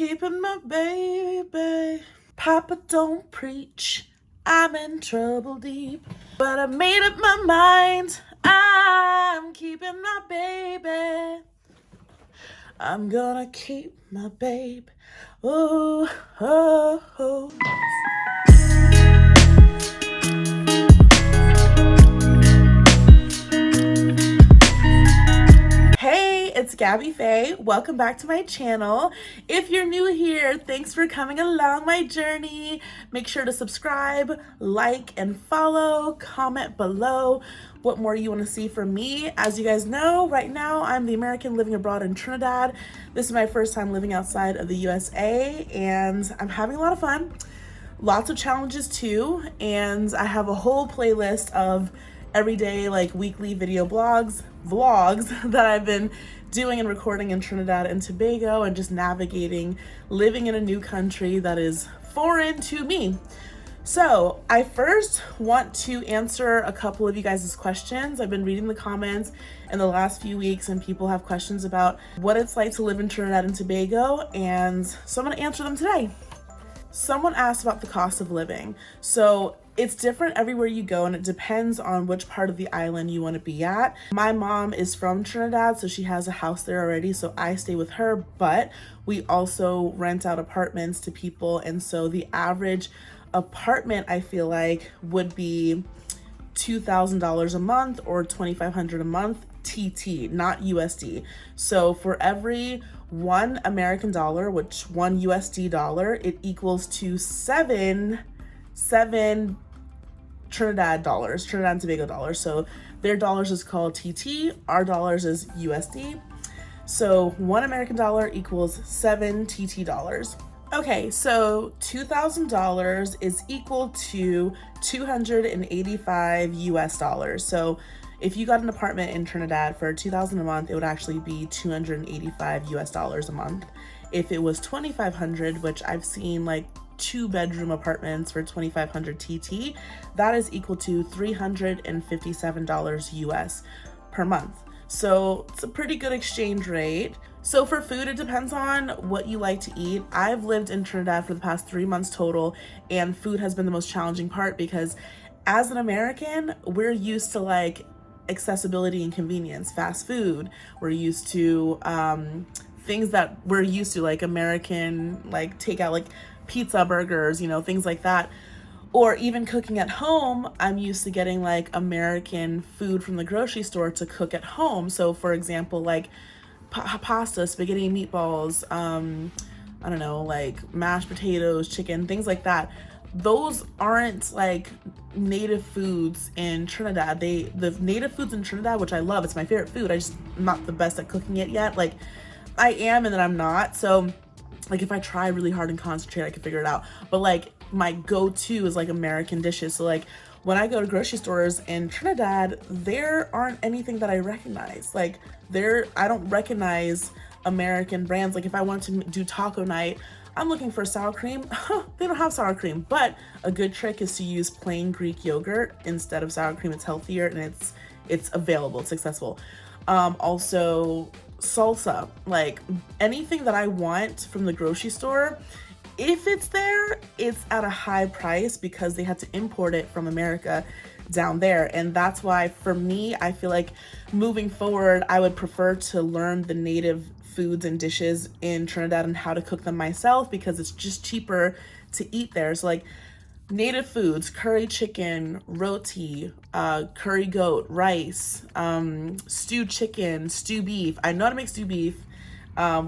keeping my baby. Papa don't preach, I'm in trouble deep. But I made up my mind, I'm keeping my baby. I'm gonna keep my babe. Oh, oh, oh. Hey, it's Gabby Fé. Welcome back to my channel. If you're new here, thanks for coming along my journey. Make sure to subscribe, like, and follow. Comment below what more you want to see from me. As you guys know, right now I'm the American living abroad in Trinidad. This is my first time living outside of the USA, and I'm having a lot of fun. Lots of challenges too, and I have a whole playlist of everyday, like weekly video vlogs that I've been doing and recording in Trinidad and Tobago, and just navigating living in a new country that is foreign to me. So I first want to answer a couple of you guys' questions. I've been reading the comments in the last few weeks, and people have questions about what it's like to live in Trinidad and Tobago, and so I'm going to answer them today. Someone asked about the cost of living. So it's different everywhere you go, and it depends on which part of the island you want to be at. My mom is from Trinidad, so she has a house there already, so I stay with her, but we also rent out apartments to people, and so the average apartment, I feel like, would be $2,000 a month or $2,500 a month TT, not USD. So for every $1 American dollar, which $1 USD dollar, it equals to seven Trinidad and Tobago dollars. So their dollars is called TT, our dollars is USD. So $1 American dollar equals 7 TT dollars. Okay, so $2,000 is equal to 285 US dollars. So if you got an apartment in Trinidad for $2,000 a month, it would actually be 285 US dollars a month. If it was 2,500, which I've seen like 2-bedroom apartments for 2,500 TT, that is equal to $357 US per month. So it's a pretty good exchange rate. So for food, it depends on what you like to eat. I've lived in Trinidad for the past 3 months total, and food has been the most challenging part because as an American, we're used to like accessibility and convenience, fast food. We're used to things that we're used to, like American, like takeout, like pizza, burgers, you know, things like that. Or even cooking at home, I'm used to getting like American food from the grocery store to cook at home. So for example, like pasta, spaghetti, meatballs, I don't know, like mashed potatoes, chicken, things like that. Those aren't like native foods in Trinidad. The native foods in Trinidad, which I love, it's my favorite food. I'm not the best at cooking it yet. Like I am, and then I'm not. So like if I try really hard and concentrate, I can figure it out. But like my go-to is like American dishes. So like when I go to grocery stores in Trinidad, there aren't anything that I recognize. Like I don't recognize American brands. Like if I want to do taco night, I'm looking for sour cream. They don't have sour cream, but a good trick is to use plain Greek yogurt instead of sour cream. It's healthier, and it's available, it's accessible. Also salsa, like anything that I want from the grocery store, if it's there, it's at a high price because they had to import it from America down there. And that's why for me, I feel like moving forward, I would prefer to learn the native foods and dishes in Trinidad and how to cook them myself, because it's just cheaper to eat there. So like native foods, curry chicken, roti, curry goat, rice, stewed chicken, stew beef. I know how to make stew beef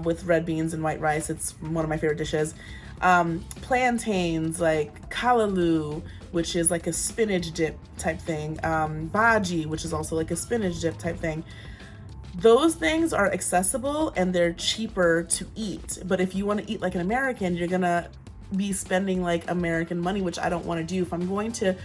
with red beans and white rice. It's one of my favorite dishes. Plantains, like callaloo, which is like a spinach dip type thing. Bhaji, which is also like a spinach dip type thing. Those things are accessible and they're cheaper to eat. But if you want to eat like an American, you're gonna be spending like American money, which I don't want to do. If I'm going to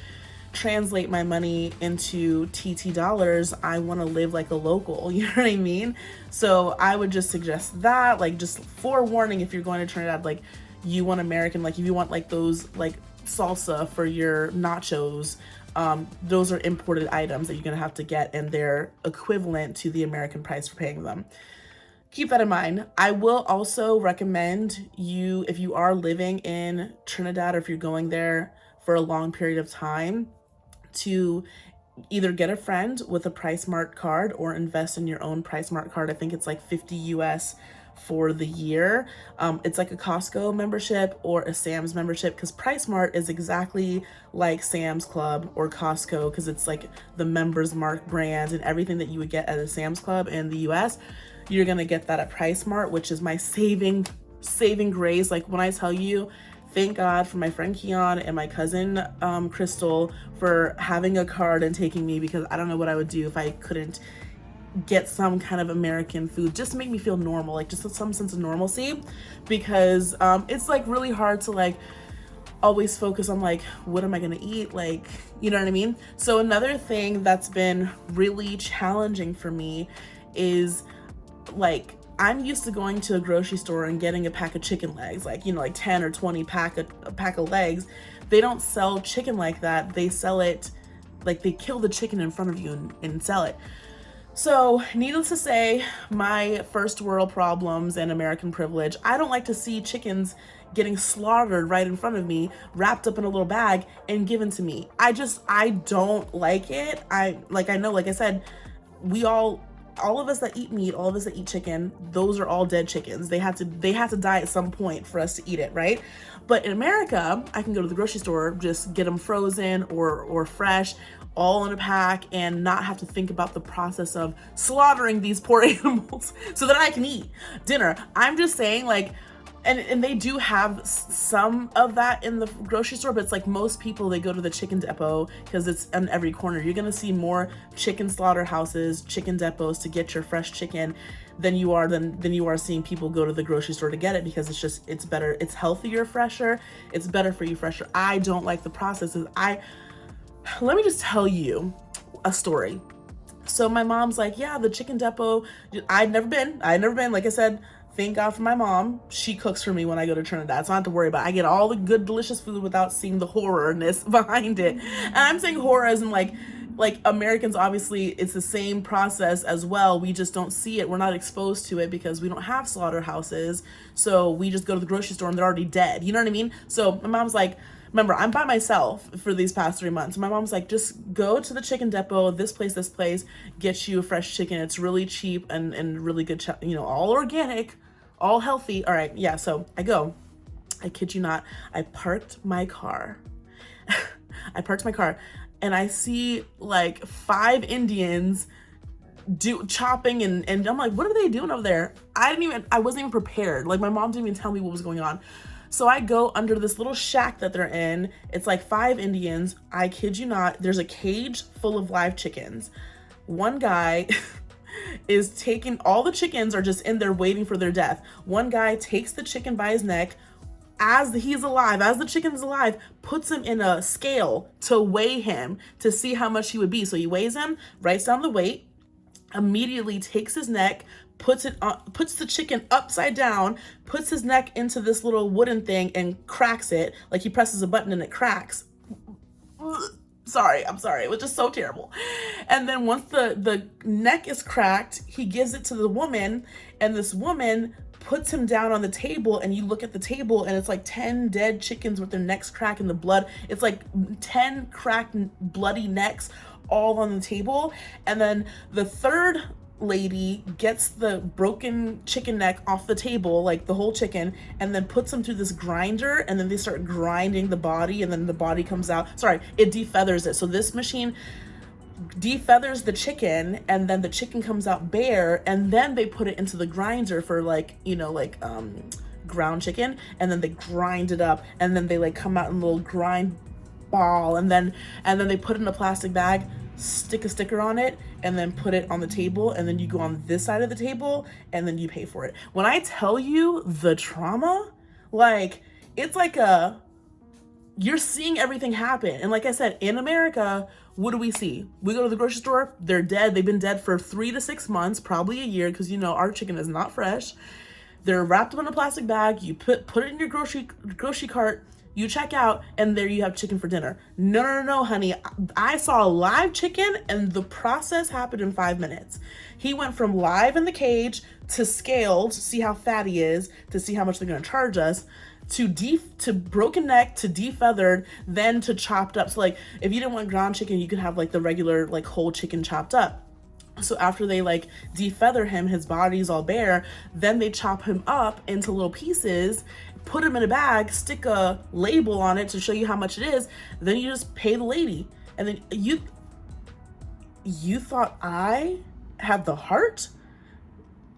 translate my money into TT dollars, I want to live like a local, you know what I mean? So I would just suggest that, like, just forewarning, if you're going to Trinidad, like you want American, like if you want like those like salsa for your nachos, those are imported items that you're gonna have to get, and they're equivalent to the American price for paying them. keep that in mind. I will also recommend you, if you are living in Trinidad or if you're going there for a long period of time, to either get a friend with a PriceSmart card or invest in your own PriceSmart card. I think it's like 50 US for the year. It's like a Costco membership or a Sam's membership, because PriceSmart is exactly like Sam's Club or Costco, because it's like the Members Mark brand, and everything that you would get at a Sam's Club in the US, you're gonna get that at PriceSmart, which is my saving grace. Like, when I tell you, thank God for my friend 𝐤𝐤 and my cousin Crystal for having a card and taking me, because I don't know what I would do if I couldn't get some kind of American food just to make me feel normal, like just some sense of normalcy, because it's like really hard to like always focus on like, what am I gonna eat, like, you know what I mean? So another thing that's been really challenging for me is, like, I'm used to going to a grocery store and getting a pack of chicken legs, like, you know, like 10 or 20 pack of legs. They don't sell chicken like that. They sell it like they kill the chicken in front of you and sell it. So needless to say, my first world problems and American privilege, I don't like to see chickens getting slaughtered right in front of me, wrapped up in a little bag and given to me. I don't like it. I know, like I said, all of us that eat meat, all of us that eat chicken, those are all dead chickens. They had to die at some point for us to eat it, right? But in America, I can go to the grocery store, just get them frozen or fresh, all in a pack, and not have to think about the process of slaughtering these poor animals so that I can eat dinner. I'm just saying, like, and they do have some of that in the grocery store, but it's like most people, they go to the chicken depot because it's on every corner. You're gonna see more chicken slaughterhouses, chicken depots to get your fresh chicken than you are seeing people go to the grocery store to get it, because it's better, it's healthier, fresher, it's better for you, fresher. I don't like the processes. Let me just tell you a story. So my mom's like, yeah, the chicken depot, I'd never been, like I said, thank God for my mom. She cooks for me when I go to Trinidad, so I don't have to worry about it. I get all the good, delicious food without seeing the horrorness behind it. And I'm saying horror as in like Americans, obviously, it's the same process as well. We just don't see it. We're not exposed to it because we don't have slaughterhouses. So we just go to the grocery store and they're already dead. You know what I mean? So my mom's like, remember, I'm by myself for these past 3 months. My mom's like, just go to the chicken depot, this place, get you a fresh chicken. It's really cheap and really good, you know, all organic, all healthy. All right, yeah, so I go. I kid you not, I parked my car. And I see like 5 Indians chopping and I'm like, what are they doing over there? I wasn't even prepared. Like, my mom didn't even tell me what was going on. So I go under this little shack that they're in. It's like 5 Indians. I kid you not, there's a cage full of live chickens. One guy is taking, all the chickens are just in there waiting for their death. One guy takes the chicken by his neck, as the chicken is alive, puts him in a scale to weigh him to see how much he would be. So he weighs him, writes down the weight, immediately takes his neck, puts the chicken upside down, puts his neck into this little wooden thing and cracks it. Like, he presses a button and it cracks. I'm sorry. It was just so terrible. And then once the neck is cracked, he gives it to the woman, and this woman puts him down on the table, and you look at the table and it's like 10 dead chickens with their necks cracked and the blood. It's like 10 cracked, bloody necks all on the table. And then the third lady gets the broken chicken neck off the table, like the whole chicken, and then puts them through this grinder, and then they start grinding the body, and then the body comes out. It defeathers it. So this machine defeathers the chicken, and then the chicken comes out bare, and then they put it into the grinder for ground chicken, and then they grind it up, and then they like come out in a little grind ball, and then they put it in a plastic bag, stick a sticker on it, and then put it on the table, and then you go on this side of the table, and then you pay for it. When I tell you the trauma, like, it's like you're seeing everything happen. And like I said, in America, what do we see? We go to the grocery store, they're dead. They've been dead for 3 to 6 months, probably a year, because, you know, our chicken is not fresh. They're wrapped up in a plastic bag. You put it in your grocery cart. You check out, and there you have chicken for dinner. No, no, no, no, honey. I saw a live chicken, and the process happened in 5 minutes. He went from live in the cage to scaled, to see how fat he is, to see how much they're gonna charge us, to broken neck, to defeathered, then to chopped up. So like, if you didn't want ground chicken, you could have like the regular like whole chicken chopped up. So after they like defeather him, his body's all bare, then they chop him up into little pieces, put him in a bag, stick a label on it to show you how much it is, then you just pay the lady. And then you thought I had the heart?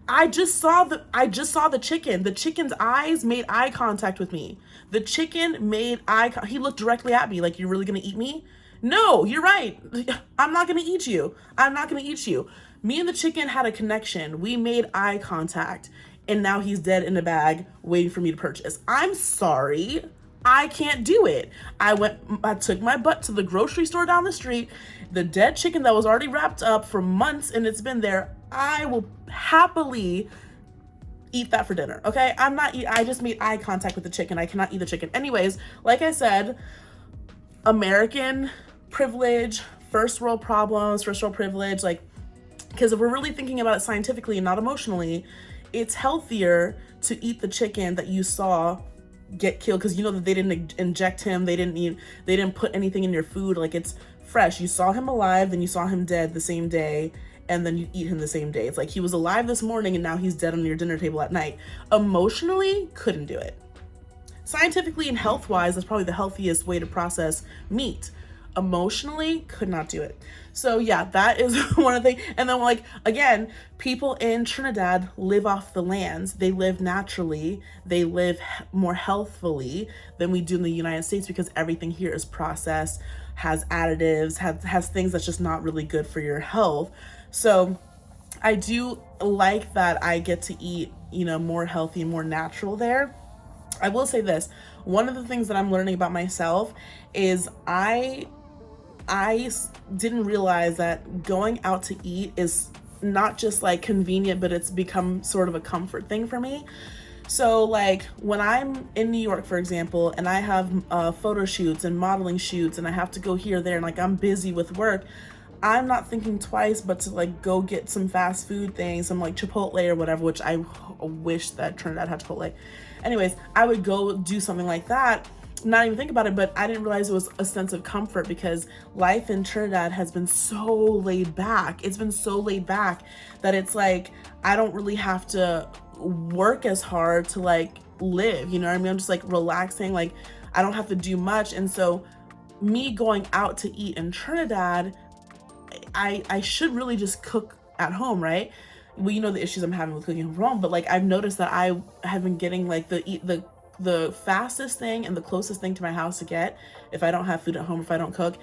I just saw the chicken. The chicken's eyes made eye contact with me. The chicken made he looked directly at me like, you're really gonna eat me? No, you're right. I'm not gonna eat you. I'm not gonna eat you. Me and the chicken had a connection. We made eye contact, and now he's dead in a bag waiting for me to purchase. I'm sorry. I can't do it. I took my butt to the grocery store down the street. The dead chicken that was already wrapped up for months and it's been there, I will happily eat that for dinner, okay? I just made eye contact with the chicken. I cannot eat the chicken. Anyways, like I said, American privilege, first world problems, first world privilege, like, because if we're really thinking about it scientifically and not emotionally, it's healthier to eat the chicken that you saw get killed, because you know that they didn't inject him, they didn't put anything in your food. Like, it's fresh. You saw him alive, then you saw him dead the same day, and then you eat him the same day. It's like he was alive this morning and now he's dead on your dinner table at night. Emotionally, couldn't do it. Scientifically and health-wise, that's probably the healthiest way to process meat. Emotionally, could not do it. So yeah, that is one of the things. And then like, again, people in Trinidad live off the lands. They live naturally. They live more healthfully than we do in the United States, because everything here is processed, has additives, has things that's just not really good for your health. So I do like that I get to eat, you know, more healthy, more natural there. I will say this, one of the things that I'm learning about myself is I didn't realize that going out to eat is not just like convenient, but it's become sort of a comfort thing for me. So like when I'm in New York, for example, and I have photo shoots and modeling shoots and I have to go here, there, and like I'm busy with work, I'm not thinking twice but to like go get some fast food things, some like Chipotle or whatever, which I wish that Trinidad had Chipotle. Anyways, I would go do something like that, not even think about it, but I didn't realize it was a sense of comfort, because life in Trinidad has been so laid back. It's been so laid back that it's like, I don't really have to work as hard to like live, you know what I mean? I'm just like relaxing, like I don't have to do much. And so me going out to eat in Trinidad, I should really just cook at home, right? Well, you know the issues I'm having with cooking from home, but like I've noticed that I have been getting like the fastest thing and the closest thing to my house to get, if I don't have food at home, if I don't cook,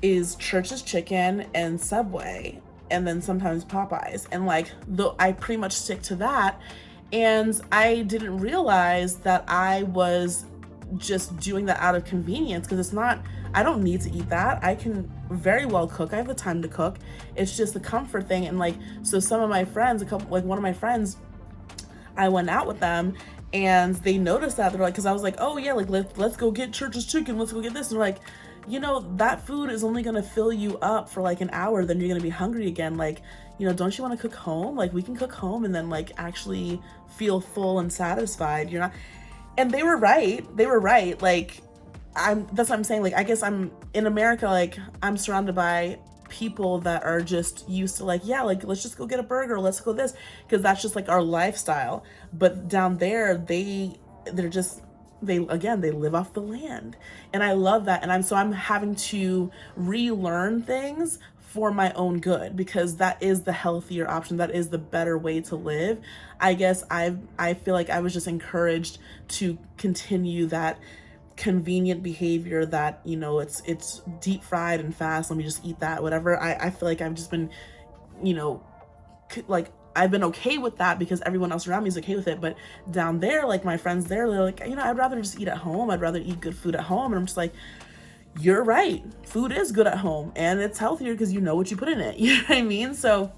is Church's Chicken and Subway, and then sometimes Popeyes. And like I pretty much stick to that. And I didn't realize that I was just doing that out of convenience, because it's not, I don't need to eat that. I can very well cook. I have the time to cook. It's just the comfort thing. And like, so some of my friends, one of my friends, I went out with them and they noticed that. They're like, because I was like, oh yeah, like let's go get Church's Chicken, let's go get this. And they're like, you know, that food is only gonna fill you up for like an hour, then you're gonna be hungry again. Like, you know, don't you want to cook home? Like, we can cook home and then like actually feel full and satisfied. You're not. And they were right. Like, that's what I'm saying. Like, I guess I'm in America, like I'm surrounded by people that are just used to like, yeah, like let's just go get a burger, let's go this, because that's just like our lifestyle. But down there, they live off the land, and I love that. And I'm having to relearn things for my own good, because that is the healthier option, that is the better way to live. I guess I feel like I was just encouraged to continue that convenient behavior that, you know, it's deep fried and fast, let me just eat that, whatever. I feel like I've just been, you know, like I've been okay with that because everyone else around me is okay with it. But down there, like my friends there, they're like, you know, I'd rather just eat at home, I'd rather eat good food at home. And I'm just like, you're right, food is good at home and it's healthier because you know what you put in it. You know what I mean? So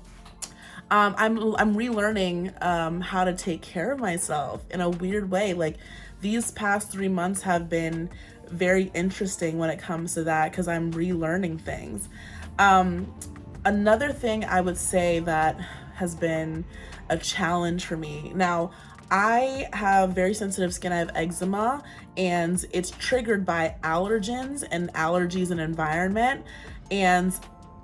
I'm relearning how to take care of myself in a weird way. Like these past 3 months have been very interesting when it comes to that because I'm relearning things. Another thing I would say that has been a challenge for me. Now, I have very sensitive skin. I have eczema, and it's triggered by allergens and allergies and environment. And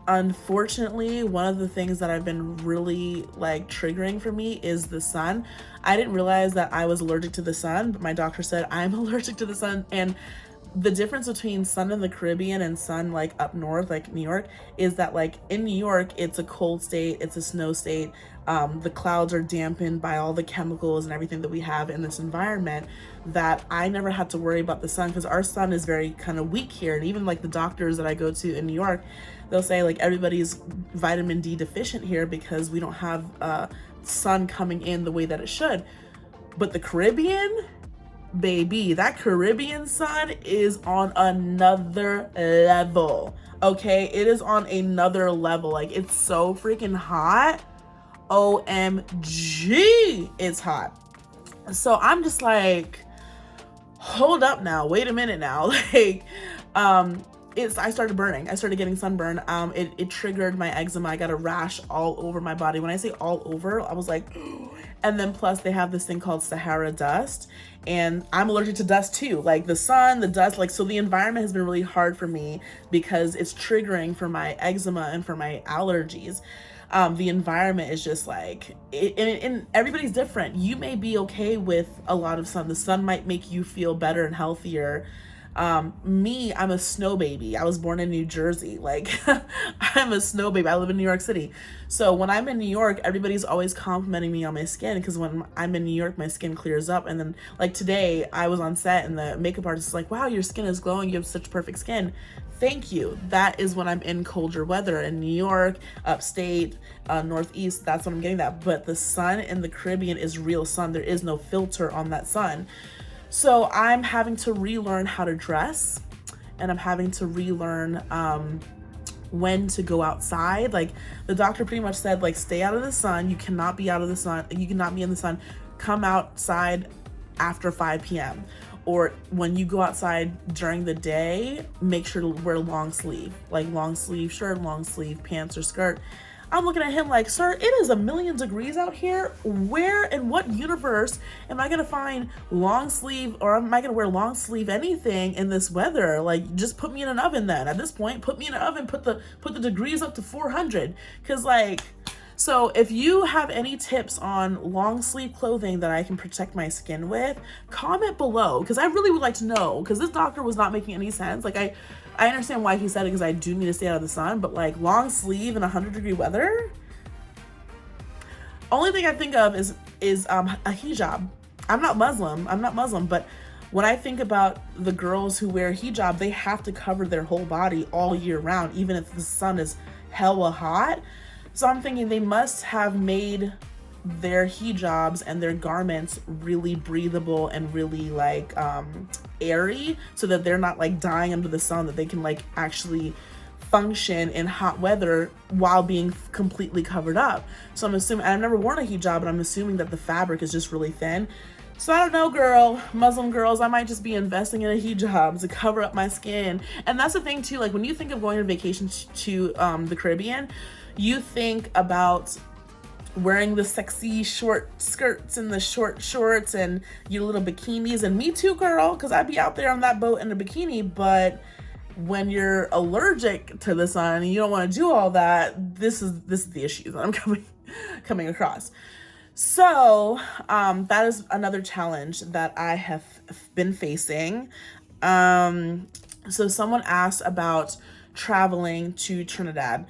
unfortunately, one of the things that I've been really like triggering for me is the sun. I didn't realize that I was allergic to the sun, but my doctor said I'm allergic to the sun. And the difference between sun in the Caribbean and sun like up north, like New York, is that like in New York, it's a cold state, it's a snow state. The clouds are dampened by all the chemicals and everything that we have in this environment, that I never had to worry about the sun because our sun is very kind of weak here. And even like the doctors that I go to in New York, they'll say like everybody's vitamin D deficient here because we don't have sun coming in the way that it should. But the Caribbean, baby, that Caribbean sun is on another level. Okay, it is on another level. Like it's so freaking hot. OMG, it's hot. So I'm just like, hold up now, wait a minute now. Like I started burning. I started getting sunburn. It triggered my eczema. I got a rash all over my body. When I say all over, I was like, and then plus they have this thing called Sahara dust, and I'm allergic to dust too. Like the sun, the dust, like, so the environment has been really hard for me because it's triggering for my eczema and for my allergies. The environment is just like, and everybody's different. You may be okay with a lot of sun. The sun might make you feel better and healthier. Me, I'm a snow baby. I was born in New Jersey. Like I'm a snow baby. I live in New York City. So when I'm in New York, everybody's always complimenting me on my skin because when I'm in New York, my skin clears up. And then like today I was on set and the makeup artist is like, wow, your skin is glowing. You have such perfect skin. Thank you. That is when I'm in colder weather in New York, upstate, northeast. That's when I'm getting that. But the sun in the Caribbean is real sun. There is no filter on that sun. So I'm having to relearn how to dress, and I'm having to relearn when to go outside. Like the doctor pretty much said, like, stay out of the sun. You cannot be out of the sun. You cannot be in the sun. Come outside after 5 p.m. Or when you go outside during the day, make sure to wear long sleeve, like long sleeve shirt, long sleeve pants or skirt. I'm looking at him like, sir, it is 1,000,000 degrees out here. Where in what universe am I gonna find long sleeve, or am I gonna wear long sleeve anything in this weather? Like, just put me in an oven then. At this point, put me in an oven, put the degrees up to 400. Cause like, so if you have any tips on long sleeve clothing that I can protect my skin with, comment below, because I really would like to know, because this doctor was not making any sense. Like I understand why he said it, because I do need to stay out of the sun, but like long sleeve in 100-degree weather? Only thing I think of is a hijab. I'm not Muslim, but when I think about the girls who wear hijab, they have to cover their whole body all year round, even if the sun is hella hot. So I'm thinking they must have made their hijabs and their garments really breathable and really like airy, so that they're not like dying under the sun, that they can like actually function in hot weather while being completely covered up. So I'm assuming, I've never worn a hijab, but I'm assuming that the fabric is just really thin. So I don't know, girl, Muslim girls, I might just be investing in a hijab to cover up my skin. And that's the thing too, like when you think of going on vacation to the Caribbean, you think about wearing the sexy short skirts and the short shorts and your little bikinis. And me too, girl, because I'd be out there on that boat in a bikini. But when you're allergic to the sun and you don't want to do all that, this is the issue that I'm coming across. So that is another challenge that I have been facing. So someone asked about traveling to Trinidad.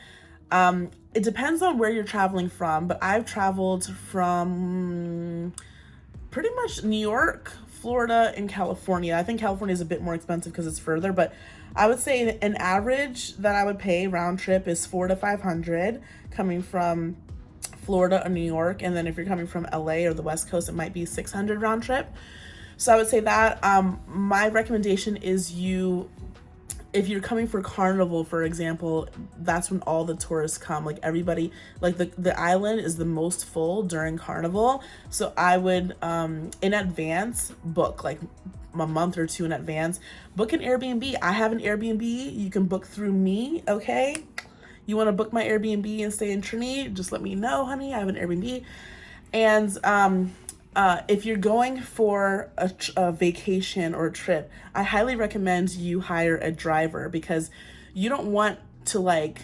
It depends on where you're traveling from, but I've traveled from pretty much New York, Florida, and California. I think California is a bit more expensive because it's further, but I would say an average that I would pay round trip is $400 to $500 coming from Florida or New York. And then if you're coming from LA or the West Coast, it might be $600 round trip. So I would say that my recommendation is you if you're coming for Carnival, for example, that's when all the tourists come. Like everybody, like the island is the most full during Carnival. So I would, in advance, book like a month or two in advance, book an Airbnb. I have an Airbnb. You can book through me, okay? You want to book my Airbnb and stay in Trini? Just let me know, honey. I have an Airbnb. And if you're going for a vacation or a trip, I highly recommend you hire a driver, because you don't want to like,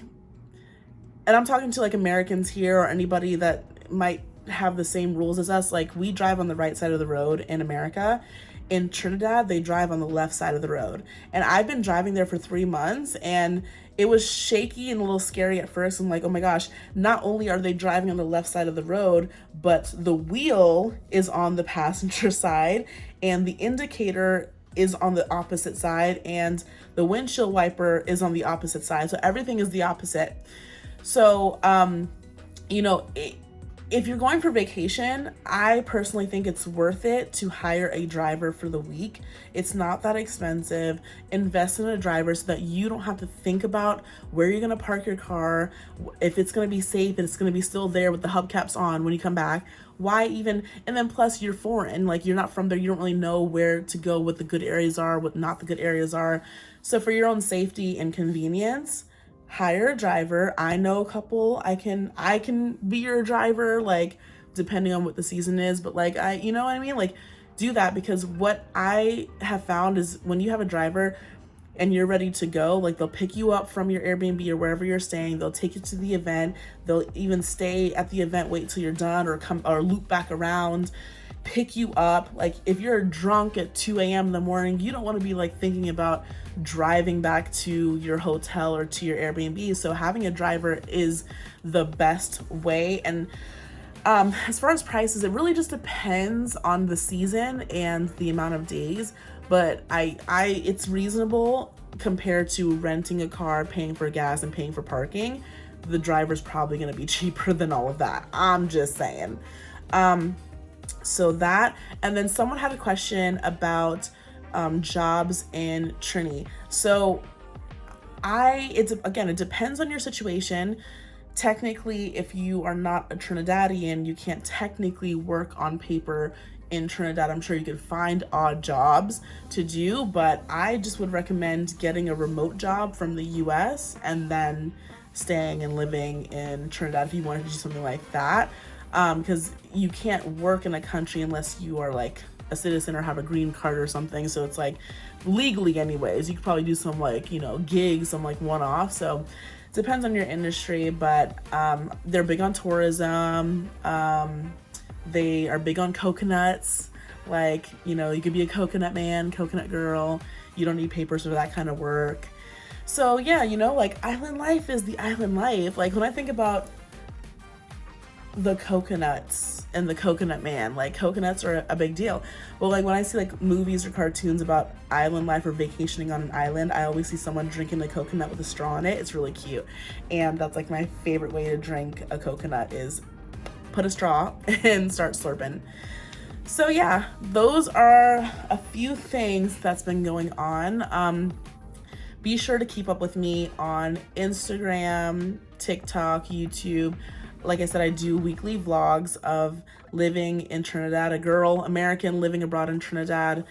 and I'm talking to like Americans here or anybody that might have the same rules as us. Like, we drive on the right side of the road in America. In Trinidad, they drive on the left side of the road. And I've been driving there for 3 months, and it was shaky and a little scary at first. I'm like, oh my gosh, not only are they driving on the left side of the road, but the wheel is on the passenger side and the indicator is on the opposite side and the windshield wiper is on the opposite side. So everything is the opposite. So, you know, if you're going for vacation, I personally think it's worth it to hire a driver for the week. It's not that expensive. Invest in a driver so that you don't have to think about where you're gonna park your car, if it's gonna be safe and it's gonna be still there with the hubcaps on when you come back. Why even, and then plus you're foreign, like you're not from there, you don't really know where to go, what the good areas are, what not the good areas are. So for your own safety and convenience, hire a driver. I know a couple. I can be your driver, like depending on what the season is, but like you know what I mean? Like, do that, because what I have found is when you have a driver and you're ready to go, like they'll pick you up from your Airbnb or wherever you're staying. They'll take you to the event. They'll even stay at the event, wait till you're done, or come or loop back around, pick you up. Like if you're drunk at 2 a.m. in the morning, you don't want to be like thinking about driving back to your hotel or to your Airbnb. So having a driver is the best way. And as far as prices, it really just depends on the season and the amount of days, but it's reasonable compared to renting a car, paying for gas and paying for parking. The driver's probably going to be cheaper than all of that. I'm just saying. So that, and then someone had a question about jobs in Trini. So it depends on your situation. Technically, if you are not a Trinidadian, you can't technically work on paper in Trinidad. I'm sure you could find odd jobs to do, but I just would recommend getting a remote job from the US and then staying and living in Trinidad if you wanted to do something like that. Because you can't work in a country unless you are like a citizen or have a green card or something. So it's like legally anyways, you could probably do some like, you know, gigs, some like one-off. So it depends on your industry, but they're big on tourism. They are big on coconuts. Like, you know, you could be a coconut man, coconut girl. You don't need papers for that kind of work. So yeah, you know, like island life is the island life. Like when I think about the coconuts and the coconut man, like coconuts are a big deal. Well, like when I see like movies or cartoons about island life or vacationing on an island, I always see someone drinking a coconut with a straw in it. It's really cute. And that's like my favorite way to drink a coconut is put a straw and start slurping. So yeah, those are a few things that's been going on. Be sure to keep up with me on Instagram, TikTok, YouTube. Like I said, I do weekly vlogs of living in Trinidad, a girl, American living abroad in Trinidad.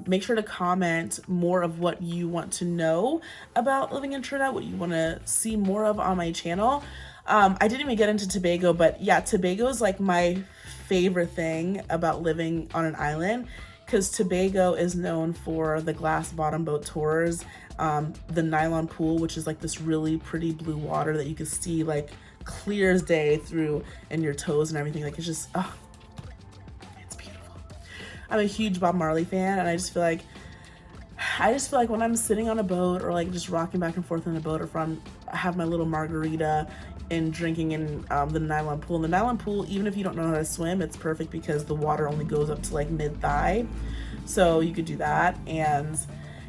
Make sure to comment more of what you want to know about living in Trinidad, what you want to see more of on my channel. I didn't even get into Tobago, but yeah, Tobago is like my favorite thing about living on an island, because Tobago is known for the glass bottom boat tours, the nylon pool, which is like this really pretty blue water that you can see like clear as day through and your toes and everything. Like it's just, oh, it's beautiful. I'm a huge Bob Marley fan, and I just feel like when I'm sitting on a boat or like just rocking back and forth on a boat, or if I have my little margarita and drinking in the nylon pool. And the nylon pool, even if you don't know how to swim, it's perfect because the water only goes up to like mid-thigh. So you could do that, and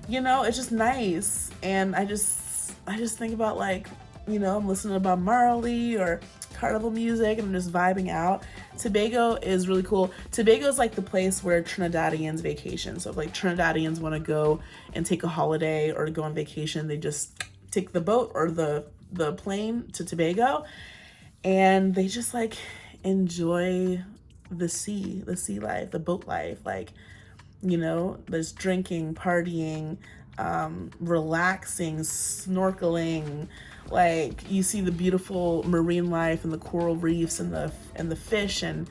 you know, it's just nice. And I just think about like, you know, I'm listening to Bob Marley or carnival music and I'm just vibing out. Tobago is really cool. Tobago is like the place where Trinidadians vacation. So if like Trinidadians want to go and take a holiday or go on vacation, they just take the boat or the plane to Tobago, and they just like enjoy the sea life, the boat life. Like, you know, there's drinking, partying, relaxing, snorkeling. Like, you see the beautiful marine life and the coral reefs and the fish and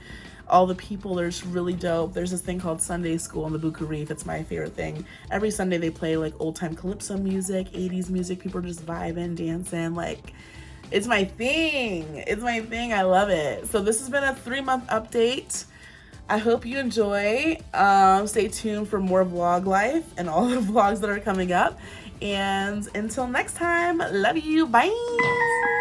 all the people. There's really dope. There's this thing called Sunday School on the Buca Reef. It's my favorite thing. Every Sunday they play like old time calypso music, 80s music. People are just vibing, dancing. Like, it's my thing. It's my thing. I love it. So this has been a 3-month update. I hope you enjoy. Stay tuned for more vlog life and all the vlogs that are coming up. And until next time, love you. Bye.